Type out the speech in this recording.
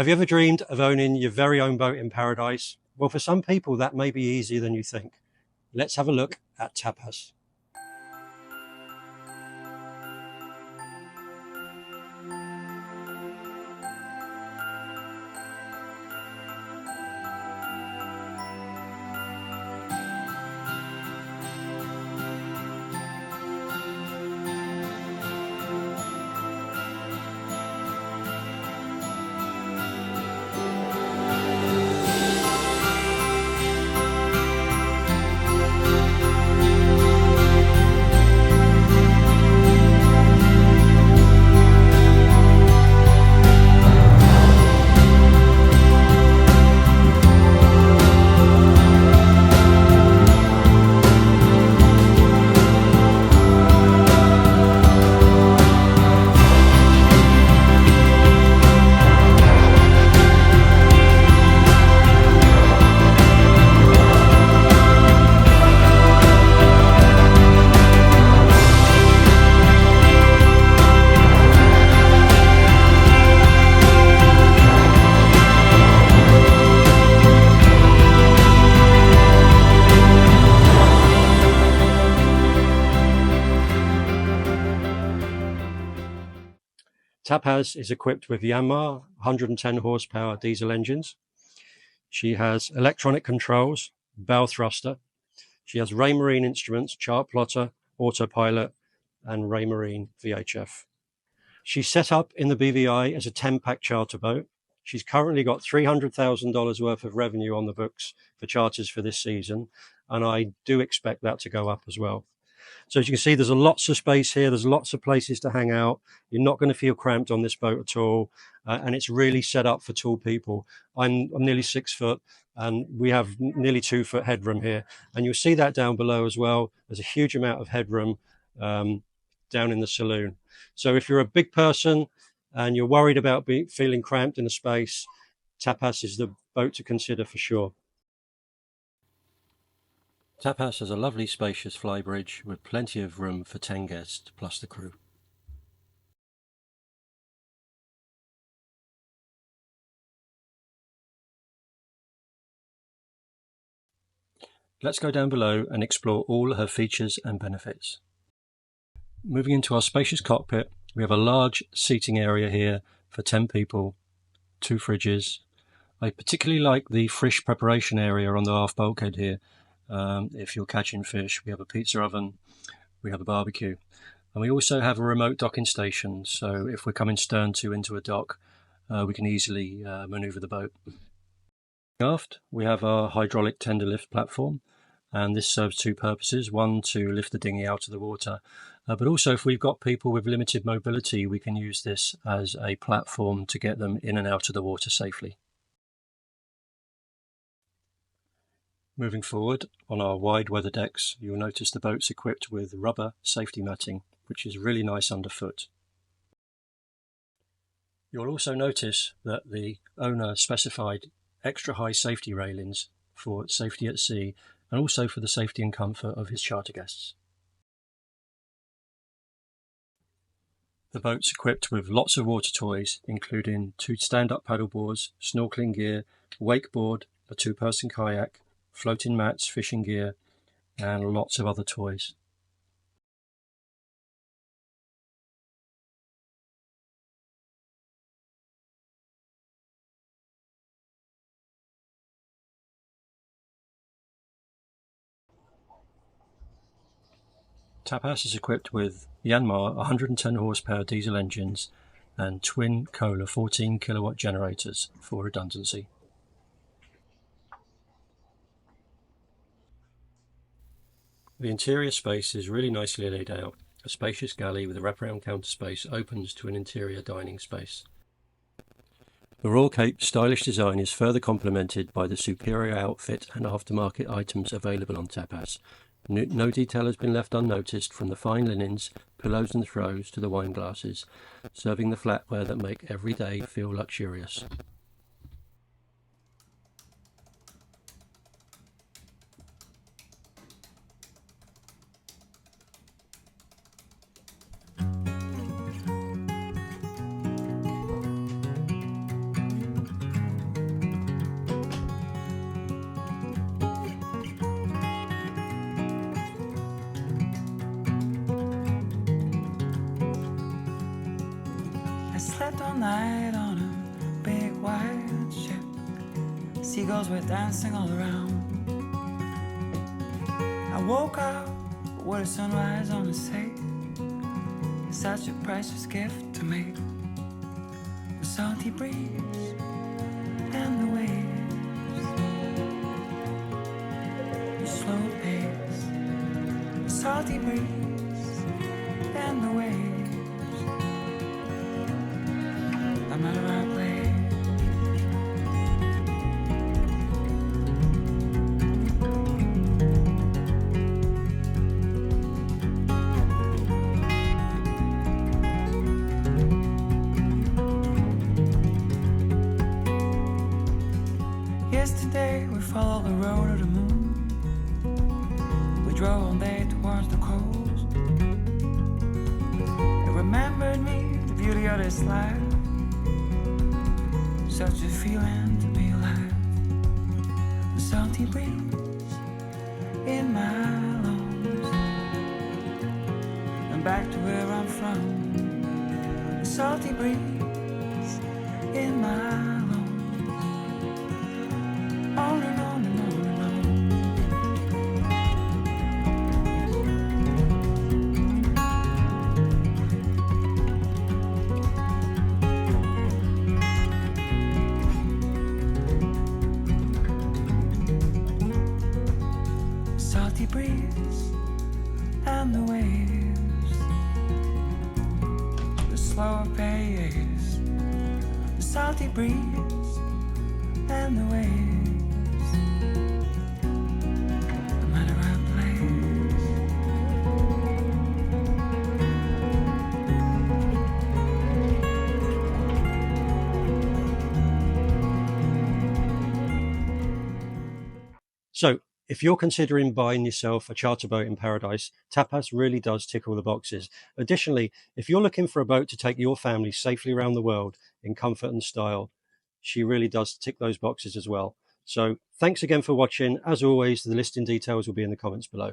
Have you ever dreamed of owning your very own boat in paradise? Well, for some people, that may be easier than you think. Let's have a look at TAPAS. TAPAS is equipped with Yacht 110 horsepower diesel engines. She has electronic controls, bow thruster. She has Raymarine instruments, chart plotter, autopilot, and Raymarine VHF. She's set up in the BVI as a 10-pack charter boat. She's currently got $300,000 worth of revenue on the books for charters for this season, and I do expect that to go up as well. So as you can see, there's lots of space here. There's lots of places to hang out. You're not going to feel cramped on this boat at all. And it's really set up for tall people. I'm nearly 6 foot and we have nearly 2 foot headroom here. And you'll see that down below as well. There's a huge amount of headroom down in the saloon. So if you're a big person and you're worried about feeling cramped in a space, TAPAS is the boat to consider for sure. TAPAS has a lovely spacious flybridge with plenty of room for 10 guests plus the crew. Let's go down below and explore all her features and benefits. Moving into our spacious cockpit, we have a large seating area here for 10 people, 2 fridges. I particularly like the fish preparation area on the aft bulkhead here. If you're catching fish, we have a pizza oven, we have a barbecue, and we also have a remote docking station. So if we're coming stern to into a dock, we can easily maneuver the boat. Aft, we have our hydraulic tender lift platform, and this serves 2 purposes. One, to lift the dinghy out of the water, but also if we've got people with limited mobility, we can use this as a platform to get them in and out of the water safely. Moving forward, on our wide weather decks, you'll notice the boat's equipped with rubber safety matting, which is really nice underfoot. You'll also notice that the owner specified extra high safety railings for safety at sea and also for the safety and comfort of his charter guests. The boat's equipped with lots of water toys, including 2 stand-up paddleboards, snorkeling gear, wakeboard, a 2-person kayak, floating mats, fishing gear, and lots of other toys. TAPAS is equipped with Yanmar 110 horsepower diesel engines and twin Kohler 14 kilowatt generators for redundancy. The interior space is really nicely laid out. A spacious galley with a wraparound counter space opens to an interior dining space. The Royal Cape stylish design is further complemented by the superior outfit and aftermarket items available on TAPAS. No detail has been left unnoticed, from the fine linens, pillows and throws to the wine glasses, serving the flatware that make every day feel luxurious. night on a big white ship. Seagulls were dancing all around. I woke up with a sunrise on the sea. Such a precious gift to me. The salty breeze and the waves, the slow pace, the salty breeze and the waves, no matter where I play. Yesterday we followed the road of the moon. We drove all day towards the coast. It remembered me the beauty of this life. Such a feeling to be alive. The salty breeze in my lungs, and back to where I'm from. The salty breeze in my lungs. On and on and on and on. Salty breeze and the waves, the slower pace, the salty breeze and the waves. So, if you're considering buying yourself a charter boat in paradise, TAPAS really does tick all the boxes. Additionally, if you're looking for a boat to take your family safely around the world in comfort and style, she really does tick those boxes as well. So, thanks again for watching. As always, the listing details will be in the comments below.